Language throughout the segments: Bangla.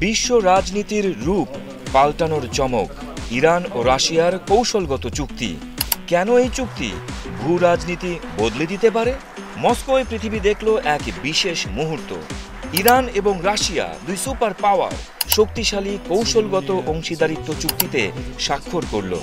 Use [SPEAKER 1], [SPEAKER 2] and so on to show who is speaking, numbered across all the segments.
[SPEAKER 1] বিশ্ব রাজনীতির রূপ পাল্টানোর চমক, ইরান ও রাশিয়ার কৌশলগত চুক্তি। কেন এই চুক্তি ভূ রাজনীতি বদলে দিতে পারে? মস্কোয় পৃথিবী দেখল এক বিশেষ মুহূর্ত। ইরান এবং রাশিয়া, দুই সুপার পাওয়ার, শক্তিশালী কৌশলগত অংশীদারিত্ব চুক্তিতে স্বাক্ষর করল।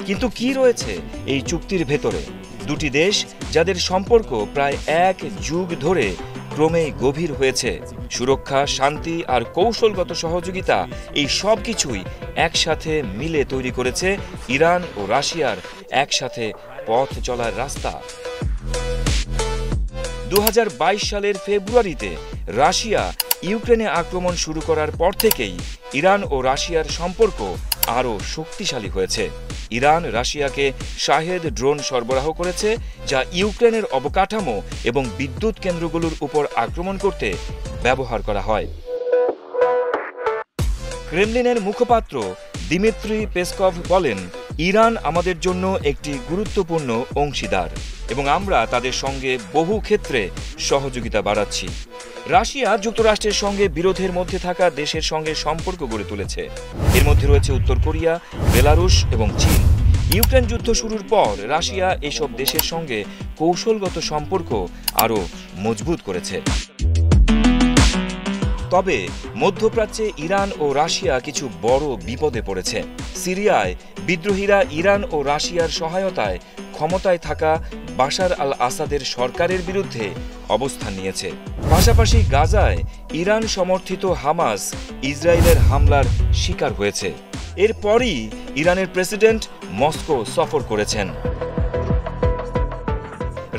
[SPEAKER 1] কিন্তু কি রয়েছে এই চুক্তির ভেতরে? দুটি দেশ যাদের সম্পর্ক প্রায় এক যুগ ধরে ক্রমেই গভীর হয়েছে, সুরক্ষা, শান্তি আর কৌশলগত সহযোগিতা, এই সব কিছুই একসাথে মিলে তৈরি করেছে ইরান ও রাশিয়ার একসাথে পথ চলার রাস্তা। 2022 সালের ফেব্রুয়ারিতে রাশিয়া ইউক্রেনে আক্রমণ শুরু করার পর থেকেই ইরান ও রাশিয়ার সম্পর্ক আরও শক্তিশালী হয়েছে। ইরান রাশিয়াকে শাহেদ ড্রোন সরবরাহ করেছে, যা ইউক্রেনের অবকাঠামো এবং বিদ্যুৎ কেন্দ্রগুলোর উপর আক্রমণ করতে ব্যবহার করা হয়। ক্রেমলিনের মুখপাত্র দিমিত্রি পেসকভ বলেন, ইরান আমাদের জন্য একটি গুরুত্বপূর্ণ অংশীদার এবং আমরা তাদের সঙ্গে বহু ক্ষেত্রে সহযোগিতা বাড়াচ্ছি। রাশিয়া যুক্তরাষ্ট্রের সঙ্গে বিরোধের মধ্যে থাকা দেশের সঙ্গে সম্পর্ক গড়ে তুলেছে। এর মধ্যে রয়েছে উত্তর কোরিয়া, বেলারুশ এবং চীন। ইউক্রেন যুদ্ধ শুরুর পর রাশিয়া এসব দেশের সঙ্গে কৌশলগত সম্পর্ক আরও মজবুত করেছে। তবে মধ্যপ্রাচ্যে ইরান ও রাশিয়া কিছু বড় বিপদে পড়েছে। সিরিয়ায় বিদ্রোহীরা ইরান ও রাশিয়ার সহায়তায় ক্ষমতায় থাকা বাশার আল আসাদের সরকারের বিরুদ্ধে অবস্থান নিয়েছে। পাশাপাশি গাজায় ইরান সমর্থিত হামাস ইসরায়েলের হামলার শিকার হয়েছে। এরপরই ইরানের প্রেসিডেন্ট মস্কো সফর করেছেন।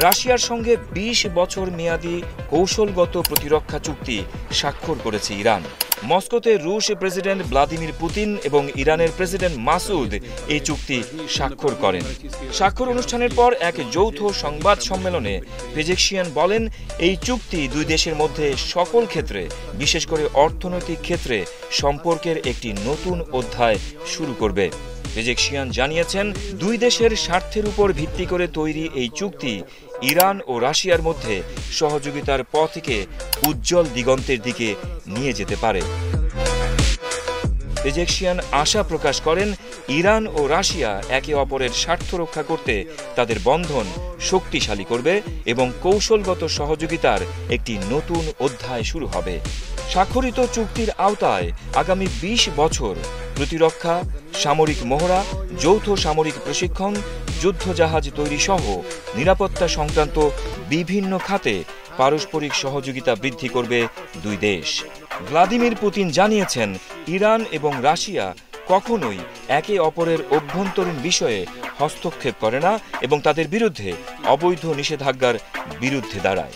[SPEAKER 1] রাশিয়ার সঙ্গে 20 বছর মেয়াদী কৌশলগত প্রতিরক্ষা চুক্তি স্বাক্ষর করেছে ইরান। মস্কোতে রুশ প্রেসিডেন্ট ভ্লাদিমির পুতিন এবং ইরানের প্রেসিডেন্ট মাসুদ এই চুক্তি স্বাক্ষর করেন। স্বাক্ষর অনুষ্ঠানের পর এক যৌথ সংবাদ সম্মেলনে পেজেকশিয়ান বলেন, এই চুক্তি দুই দেশের মধ্যে সকল ক্ষেত্রে, বিশেষ করে অর্থনৈতিক ক্ষেত্রে সম্পর্কের একটি নতুন অধ্যায় শুরু করবে। পেজেকশিয়ান জানিয়েছেন, দুই দেশের স্বার্থের উপর ভিত্তি করে তৈরি এই চুক্তি ইরান ও রাশিয়ার মধ্যে সহযোগিতার পথকে উজ্জ্বল দিগন্তের দিকে নিয়ে যেতে পারে। পেজেকশিয়ান আশা প্রকাশ করেন, ইরান ও রাশিয়া একে অপরের স্বার্থ রক্ষা করতে তাদের বন্ধন শক্তিশালী করবে এবং কৌশলগত সহযোগিতার একটি নতুন অধ্যায় শুরু হবে। স্বাক্ষরিত চুক্তির আওতায় আগামী 20 বছর প্রতিরক্ষা, সামরিক মহড়া, যৌথ সামরিক প্রশিক্ষণ, যুদ্ধজাহাজ তৈরি সহ নিরাপত্তা সংক্রান্ত বিভিন্ন খাতে পারস্পরিক সহযোগিতা বৃদ্ধি করবে দুই দেশ। ভ্লাদিমির পুতিন জানিয়েছেন, ইরান এবং রাশিয়া কখনোই একে অপরের অভ্যন্তরীণ বিষয়ে হস্তক্ষেপ করে না এবং তাদের বিরুদ্ধে অবৈধ নিষেধাজ্ঞার বিরুদ্ধে দাঁড়ায়।